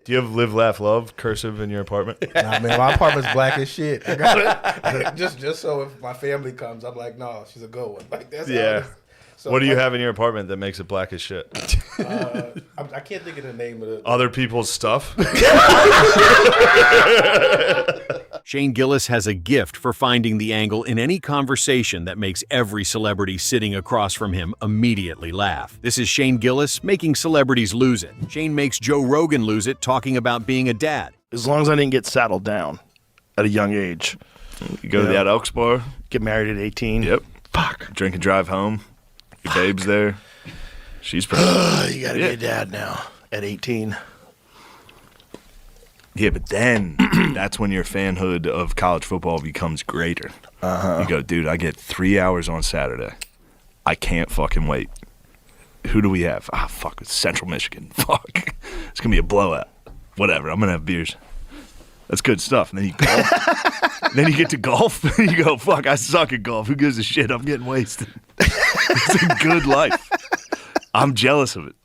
Do you have live, laugh, love cursive in your apartment? Nah, man, my apartment's black as shit. I got it just so if my family comes, I'm like, no, she's a good one. Like that's So what do you have in your apartment that makes it black as shit? I can't think of the name of it. Other people's stuff? Shane Gillis has a gift for finding the angle in any conversation that makes every celebrity sitting across from him immediately laugh. This is Shane Gillis making celebrities lose it. Shane makes Joe Rogan lose it talking about being a dad. As long as I didn't get saddled down at a young age. You go to that Elks bar? Get married at 18. Yep. Fuck. Drink and drive home. Your babe's there. She's pregnant. You gotta be a dad now at 18. Yeah, but then that's when your fanhood of college football becomes greater. You go, dude, I get 3 hours on Saturday. I can't fucking wait. Who do we have? Fuck, it's Central Michigan. Fuck. It's going to be a blowout. Whatever, I'm going to have beers. That's good stuff. And then you golf. Then you get to golf. And you go, fuck, I suck at golf. Who gives a shit? I'm getting wasted. It's a good life. I'm jealous of it.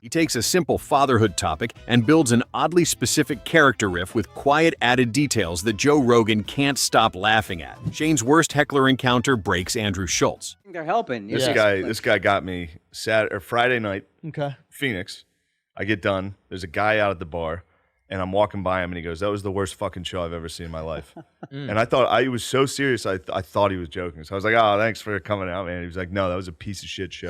He takes a simple fatherhood topic and builds an oddly specific character riff with quiet added details that Joe Rogan can't stop laughing at. Shane's worst heckler encounter breaks Andrew Schultz. They're helping. This guy got me Friday night. Okay. Phoenix. I get done. There's a guy out at the bar, and I'm walking by him, and he goes, "That was the worst fucking show I've ever seen in my life." And I thought he was so serious. I thought he was joking. So I was like, "Oh, thanks for coming out, man." He was like, "No, that was a piece of shit show."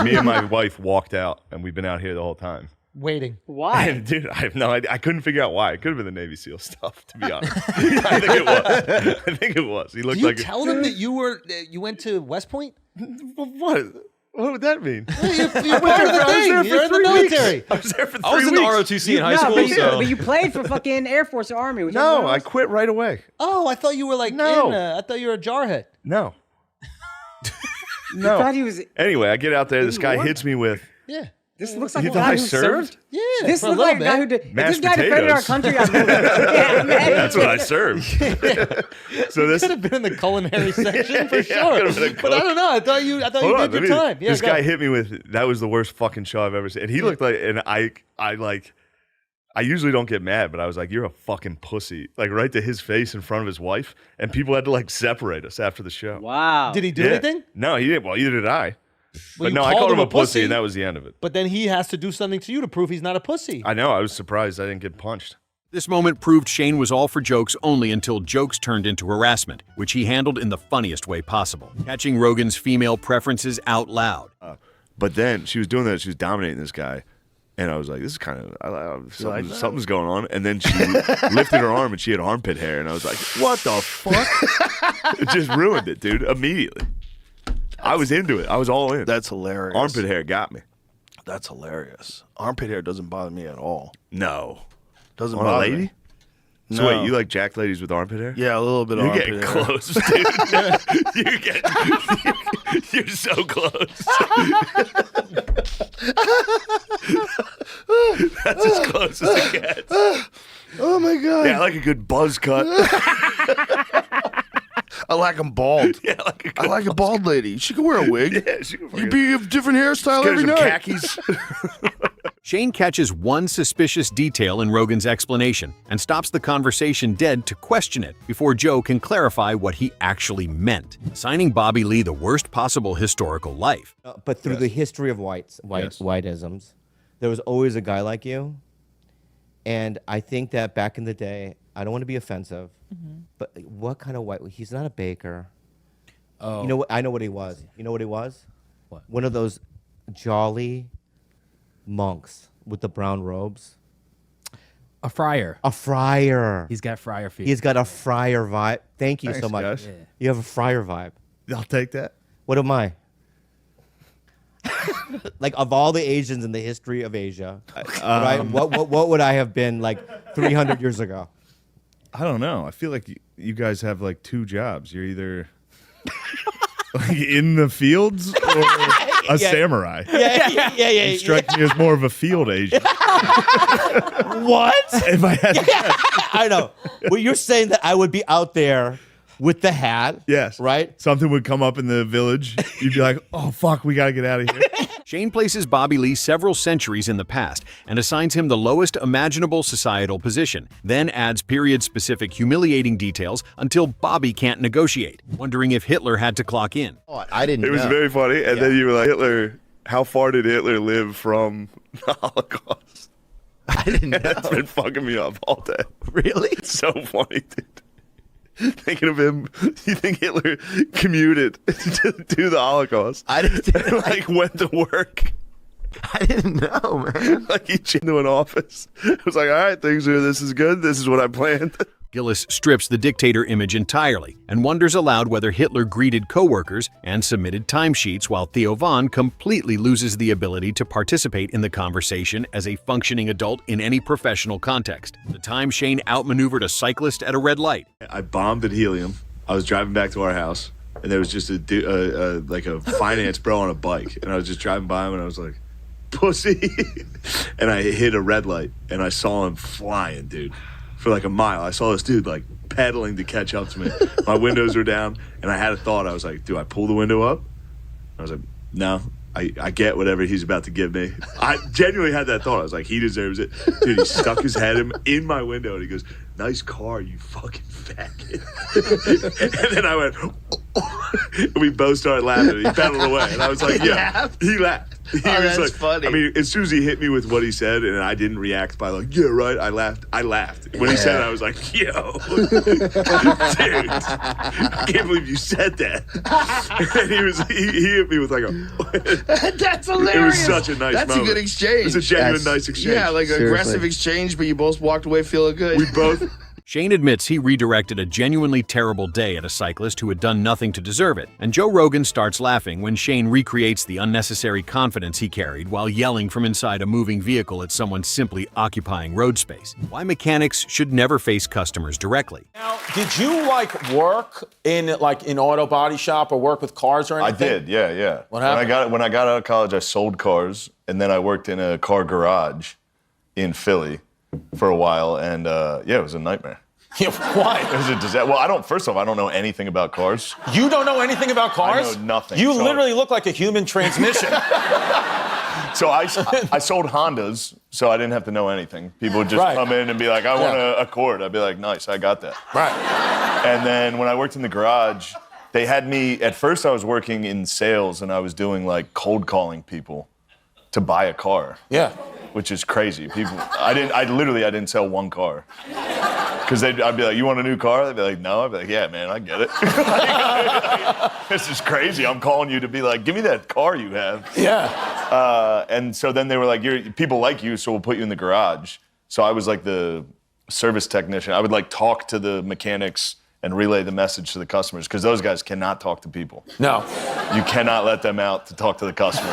Me and my wife walked out, and we've been out here the whole time. Waiting. Why? And, dude, I have no idea. I couldn't figure out why. It could have been the Navy SEAL stuff, to be honest. I think it was. He looked Do you like tell them that you went to West Point? What? What would that mean? You're part of the thing. You're in the military. I was there for 3 weeks. I was in the ROTC in high school. But you played for fucking Air Force or Army. Was No, I quit right away. Oh, I thought you were like I thought you were a jarhead. No. I thought he was. Anyway, I get out there. This guy hits me with. Yeah. This looks like You a thought guy I who served? served. Yeah. This for a looks little like a guy who bit. did. If Mashed this guy defended our potatoes. country, I'd move it. That's what I served. So this Could have been in the culinary section for Yeah, sure. could've been a But I don't know. I thought you did your time. Yeah, this go. guy hit me with, "That was the worst fucking show I've ever seen." And he looked like, and I usually don't get mad, but I was like, "You're a fucking pussy!" Like right to his face in front of his wife, and people had to like separate us after the show. Wow. Did he do Yeah. anything? No, he didn't. Well, either did I. Well, but you no, I called him a pussy, pussy, and that was the end of it. But then he has to do something to you to prove he's not a pussy. I know. I was surprised I didn't get punched. This moment proved Shane was all for jokes only until jokes turned into harassment, which he handled in the funniest way possible, catching Rogan's female preferences out loud. But then she was doing that. She was dominating this guy. And I was like, this is kind of, something's going on. And then she lifted her arm and she had armpit hair. And I was like, what the fuck? It just ruined it, dude, immediately. I was into it. I was all in. That's hilarious. Armpit hair got me. That's hilarious. Armpit hair doesn't bother me at all. No. Doesn't On bother a lady? me. So No. wait, you like jack ladies with armpit hair? Yeah, a little bit of You're armpit getting hair. close, dude. You're so close. That's as close as it gets. Oh my God. Yeah, I like a good buzz cut. I like them bald. Yeah, I like a bald lady. She can wear a wig. Yeah, she can You be a different hairstyle every night. khakis. Shane catches one suspicious detail in Rogan's explanation and stops the conversation dead to question it before Joe can clarify what he actually meant, assigning Bobby Lee the worst possible historical life. But through the history of whiteisms, there was always a guy like you. And I think that back in the day, I don't want to be offensive, but what kind of white? He's not a baker. Oh. You know what? I know what he was. You know what he was? What? One of those jolly monks with the brown robes. A friar. A friar. He's got friar feet. He's got a friar vibe. Thank you so Thanks, much. guys. Yeah. You have a friar vibe. I'll take that. What am I? Like, of all the Asians in the history of Asia, right? What would I have been like 300 years ago? I don't know. I feel like you guys have like two jobs. You're either like in the fields or a samurai. Yeah. You strike me as more of a field Asian. What? If I had to guess. I know. Well, you're saying that I would be out there with the hat. Yes. Right? Something would come up in the village. You'd be like, oh, fuck, we got to get out of here. Shane places Bobby Lee several centuries in the past and assigns him the lowest imaginable societal position, then adds period-specific humiliating details until Bobby can't negotiate, wondering if Hitler had to clock in. I didn't It was very funny. And then you were like, Hitler, how far did Hitler live from the Holocaust? I didn't know. That's been fucking me up all day. Really? It's so funny, dude. Thinking of him, you think Hitler commuted to the Holocaust? I didn't like went to work. I didn't know, man. Like he came to an office. It was like, all right, this is good. This is what I planned. Gillis strips the dictator image entirely and wonders aloud whether Hitler greeted coworkers and submitted timesheets, while Theo Von completely loses the ability to participate in the conversation as a functioning adult in any professional context. The time Shane outmaneuvered a cyclist at a red light. I bombed at helium. I was driving back to our house, and there was just a finance bro on a bike, and I was just driving by him, and I was like, pussy. And I hit a red light, and I saw him flying, dude. For like a mile. I saw this dude like pedaling to catch up to me. My windows were down, and I had a thought. I was like, do I pull the window up? I was like, no, I get whatever he's about to give me. I genuinely had that thought. I was like, he deserves it. Dude, he stuck his head in my window, and he goes, nice car, you fucking faggot. And then I went, and we both started laughing. He pedaled away, and I was like, yeah, he laughed. He was that's like, funny. I mean, as soon as he hit me with what he said, and I didn't react by like, yeah, right, I laughed. When he said it, I was like, yo, dude, I can't believe you said that. And he hit me with like a, That's hilarious. it was such a nice That's moment. a good exchange. It was a genuine nice exchange. Yeah, like Seriously. aggressive exchange, but you both walked away feeling good. We both, Shane admits he redirected a genuinely terrible day at a cyclist who had done nothing to deserve it, and Joe Rogan starts laughing when Shane recreates the unnecessary confidence he carried while yelling from inside a moving vehicle at someone simply occupying road space. Why mechanics should never face customers directly. Now, did you work in auto body shop or work with cars or I anything? did, yeah. What happened? When I got out of college, I sold cars, and then I worked in a car garage in Philly for a while, and it was a nightmare. Yeah, why? It was a disaster. Well, first off, I don't know anything about cars. You don't know anything about cars? I know nothing. You So- literally look like a human transmission. So I sold Hondas, so I didn't have to know anything. People would just come in and be like, I want an Accord. I'd be like, nice, I got that. Right. And then when I worked in the garage, they had me, at first I was working in sales, and I was doing like cold calling people to buy a car. Yeah. Which is crazy. I didn't sell one car. Because I'd be like, you want a new car? They'd be like, no. I'd be like, yeah, man, I get it. This is crazy. I'm calling you to be like, give me that car you have. Yeah. And so then they were like, people like you, so we'll put you in the garage. So I was like the service technician. I would like talk to the mechanics and relay the message to the customers, because those guys cannot talk to people. No. You cannot let them out to talk to the customer.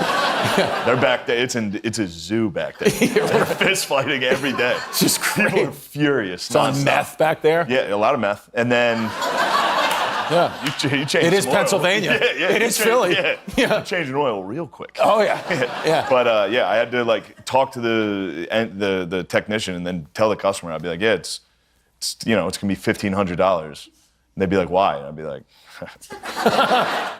They're back there. It's a zoo back there. They're fist fighting every day. It's just People crazy. are furious. It's on nonstop. meth back there? Yeah, a lot of meth. And then Yeah. you change It is some oil. Pennsylvania. Yeah, It you is change- Philly. Yeah. Yeah. You change an oil real quick. Oh, yeah. Yeah. But I had to like talk to the technician and then tell the customer. I'd be like, yeah, it's gonna be $1,500. And they'd be like, why? And I'd be like,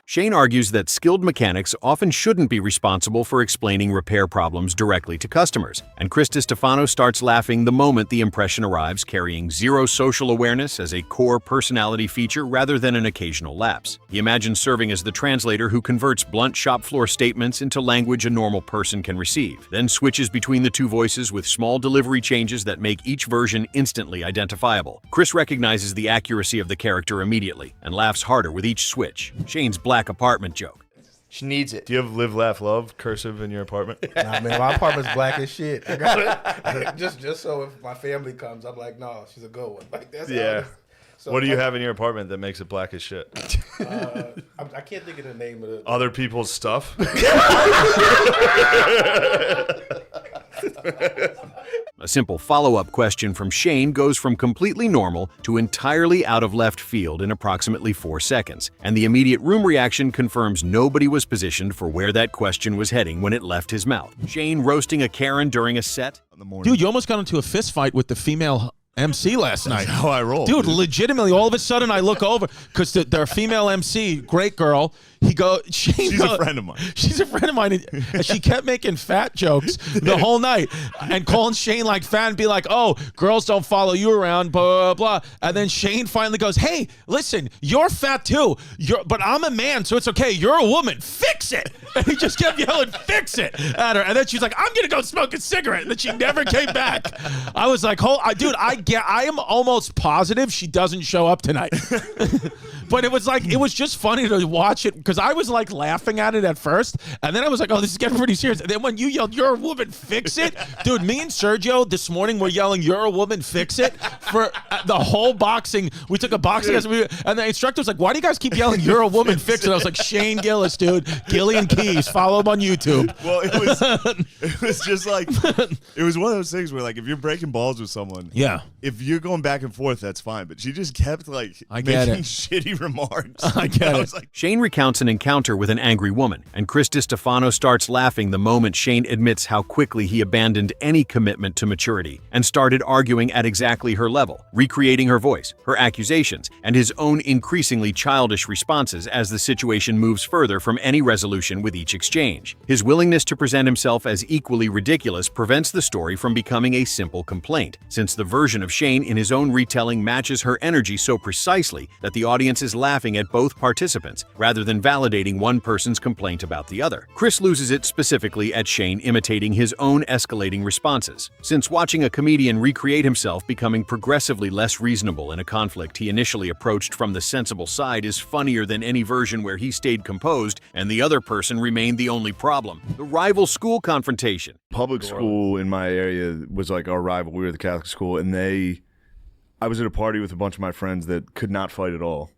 Shane argues that skilled mechanics often shouldn't be responsible for explaining repair problems directly to customers, and Chris DiStefano starts laughing the moment the impression arrives, carrying zero social awareness as a core personality feature rather than an occasional lapse. He imagines serving as the translator who converts blunt shop floor statements into language a normal person can receive, then switches between the two voices with small delivery changes that make each version instantly identifiable. Chris recognizes the accuracy of the character immediately and laughs harder with each switch. Shane's black apartment joke. She needs it. do you have live, laugh, love cursive in your apartment? Nah, man, my apartment's black as shit. I got it. Just so if my family comes, I'm like, no, she's a good one. Like that's Yeah. how it is. So What do you have in your apartment that makes it black as shit? I can't think of the name of the. Other people's stuff? A simple follow-up question from Shane goes from completely normal to entirely out of left field in approximately 4 seconds, and the immediate room reaction confirms nobody was positioned for where that question was heading when it left his mouth. Shane roasting a Karen during a set? Dude, you almost got into a fist fight with the female MC last night. That's how I roll, dude. dude. Legitimately, all of a sudden I look over because their female MC, great girl. She's a friend of mine. She's a friend of mine, and she kept making fat jokes the whole night and calling Shane like fat and be like, "Oh, girls don't follow you around, blah blah blah." And then Shane finally goes, "Hey, listen, you're fat too. But I'm a man, so it's okay. You're a woman. Fix it." And he just kept yelling, "Fix it" at her. And then she's like, "I'm gonna go smoke a cigarette." And then she never came back. I was like, dude, I am almost positive she doesn't show up tonight. But it was just funny to watch it because I was like laughing at it at first, and then I was like, "Oh, this is getting pretty serious." And then when you yelled, "You're a woman, fix it," dude, me and Sergio this morning were yelling, "You're a woman, fix it" for the whole boxing. We took a boxing lesson, and the instructor was like, "Why do you guys keep yelling, 'You're a woman, fix it'?" I was like, "Shane Gillis, dude, Gillian Keys, follow him on YouTube." Well, it was just like it was one of those things where like if you're breaking balls with someone, yeah, if you're going back and forth, that's fine. But she just kept like making shitty remarks. I get it. Like, Shane recounts an encounter with an angry woman, and Chris DiStefano starts laughing the moment Shane admits how quickly he abandoned any commitment to maturity and started arguing at exactly her level, recreating her voice, her accusations, and his own increasingly childish responses as the situation moves further from any resolution with each exchange. His willingness to present himself as equally ridiculous prevents the story from becoming a simple complaint, since the version of Shane in his own retelling matches her energy so precisely that the audience is laughing at both participants, rather than validating one person's complaint about the other. Chris loses it specifically at Shane imitating his own escalating responses, since watching a comedian recreate himself becoming progressively less reasonable in a conflict he initially approached from the sensible side is funnier than any version where he stayed composed and the other person remained the only problem. The rival school confrontation. Public school in my area was like our rival. We were the Catholic school, and I was at a party with a bunch of my friends that could not fight at all.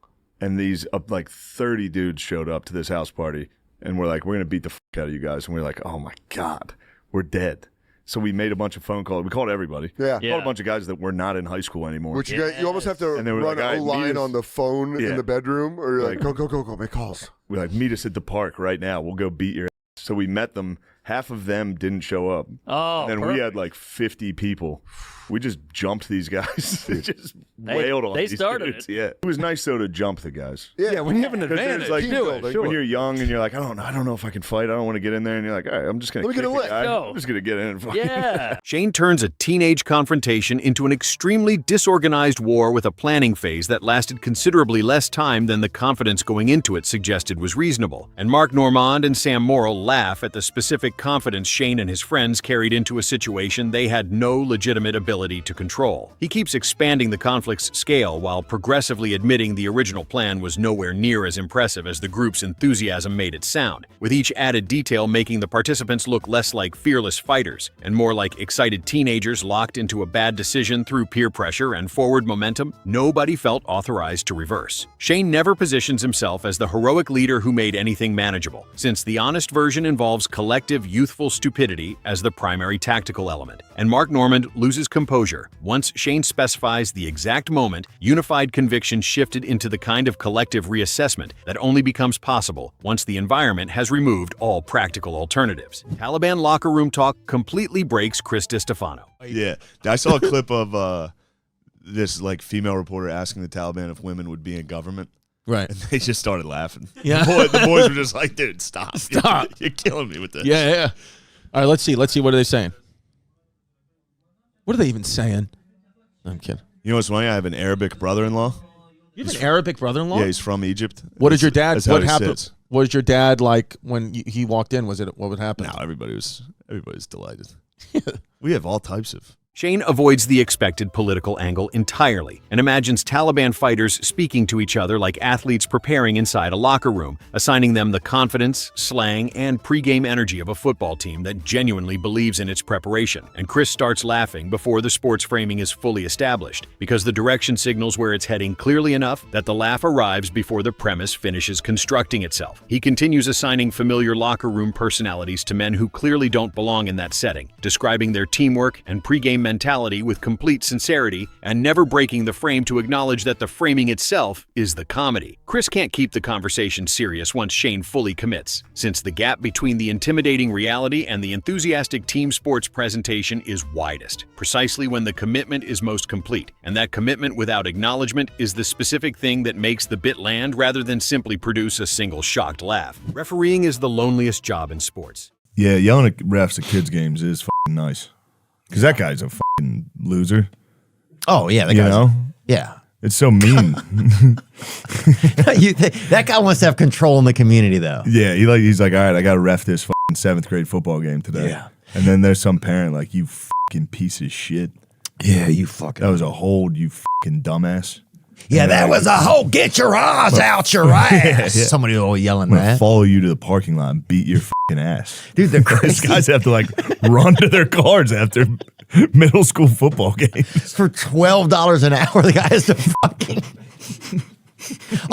And these like 30 dudes showed up to this house party, and we're like, "We're gonna beat the fuck out of you guys." And we're like, "Oh my god, we're dead." So we made a bunch of phone calls. We called everybody. Yeah. We called a bunch of guys that were not in high school anymore. Which you almost have to run like, a line on the phone in the bedroom, or you're like, go, make calls. We're like, "Meet us at the park right now. We'll go beat your ass." So we met them. Half of them didn't show up. Oh, and then we had like 50 people. We just jumped these guys. Just wailed on these dudes. Yeah, it was nice though to jump the guys. Yeah, when you have an advantage, like, do it. When you're young and you're like, I don't know if I can fight. I don't want to get in there. And you're like, all right, I'm just gonna kick the guy. I'm just gonna get in and fight. Yeah. Shane turns a teenage confrontation into an extremely disorganized war with a planning phase that lasted considerably less time than the confidence going into it suggested was reasonable. And Mark Normand and Sam Morrill laugh at the specific confidence Shane and his friends carried into a situation they had no legitimate ability to control. He keeps expanding the conflict's scale while progressively admitting the original plan was nowhere near as impressive as the group's enthusiasm made it sound, with each added detail making the participants look less like fearless fighters and more like excited teenagers locked into a bad decision through peer pressure and forward momentum nobody felt authorized to reverse. Shane never positions himself as the heroic leader who made anything manageable, since the honest version involves collective youthful stupidity as the primary tactical element, and Mark Normand loses composure. Once Shane specifies the exact moment, unified conviction shifted into the kind of collective reassessment that only becomes possible once the environment has removed all practical alternatives. Taliban locker room talk completely breaks Chris DiStefano. Yeah, I saw a clip of this like female reporter asking the Taliban if women would be in government. Right. And they just started laughing. Yeah. The boys were just like, dude, stop. Stop. You're killing me with this. Yeah. All right, let's see. What are they saying? What are they even saying? I'm kidding. You know what's funny? I have an Arabic brother-in-law. You have an Arabic brother-in-law? Yeah, he's from Egypt. What did your dad? What happened? Sits. What was your dad like when he walked in? What would happen? No, everybody's delighted. We have all types of. Shane avoids the expected political angle entirely and imagines Taliban fighters speaking to each other like athletes preparing inside a locker room, assigning them the confidence, slang, and pre-game energy of a football team that genuinely believes in its preparation. And Chris starts laughing before the sports framing is fully established, because the direction signals where it's heading clearly enough that the laugh arrives before the premise finishes constructing itself. He continues assigning familiar locker room personalities to men who clearly don't belong in that setting, describing their teamwork and pre-game mentality with complete sincerity and never breaking the frame to acknowledge that the framing itself is the comedy. Chris can't keep the conversation serious once Shane fully commits, since the gap between the intimidating reality and the enthusiastic team sports presentation is widest, precisely when the commitment is most complete. And that commitment without acknowledgement is the specific thing that makes the bit land rather than simply produce a single shocked laugh. Refereeing is the loneliest job in sports. Yeah, yelling at refs at kids' games is fucking nice. Because that guy's a fucking loser. Oh, yeah. You know? Yeah. It's so mean. That guy wants to have control in the community, though. Yeah, he's like, all right, I got to ref this fucking 7th grade football game today. Yeah. And then there's some parent like, you fucking piece of shit. Yeah, you fucking. That was a hold, you fucking dumbass. Yeah, that was a hold. Get your ass out your ass. Yeah. Somebody will yell I'm that. gonna follow you to the parking lot and beat your fucking ass. Dude, the These guys have to like run to their cars after middle school football games. For $12 an hour, the guy has to fucking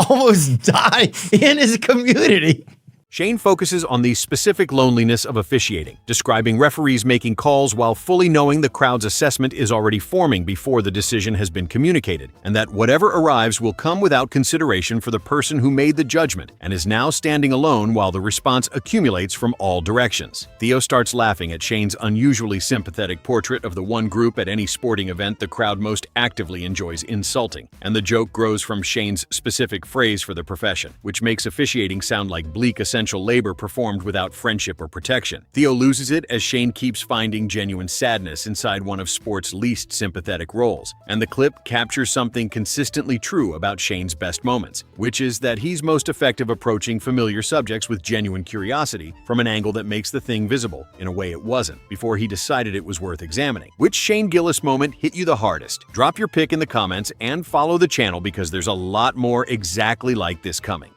almost die in his community. Shane focuses on the specific loneliness of officiating, describing referees making calls while fully knowing the crowd's assessment is already forming before the decision has been communicated, and that whatever arrives will come without consideration for the person who made the judgment and is now standing alone while the response accumulates from all directions. Theo starts laughing at Shane's unusually sympathetic portrait of the one group at any sporting event the crowd most actively enjoys insulting, and the joke grows from Shane's specific phrase for the profession, which makes officiating sound like bleak essential labor performed without friendship or protection. Theo loses it as Shane keeps finding genuine sadness inside one of sport's least sympathetic roles, and the clip captures something consistently true about Shane's best moments, which is that he's most effective approaching familiar subjects with genuine curiosity from an angle that makes the thing visible in a way it wasn't before he decided it was worth examining. Which Shane Gillis moment hit you the hardest? Drop your pick in the comments and follow the channel because there's a lot more exactly like this coming.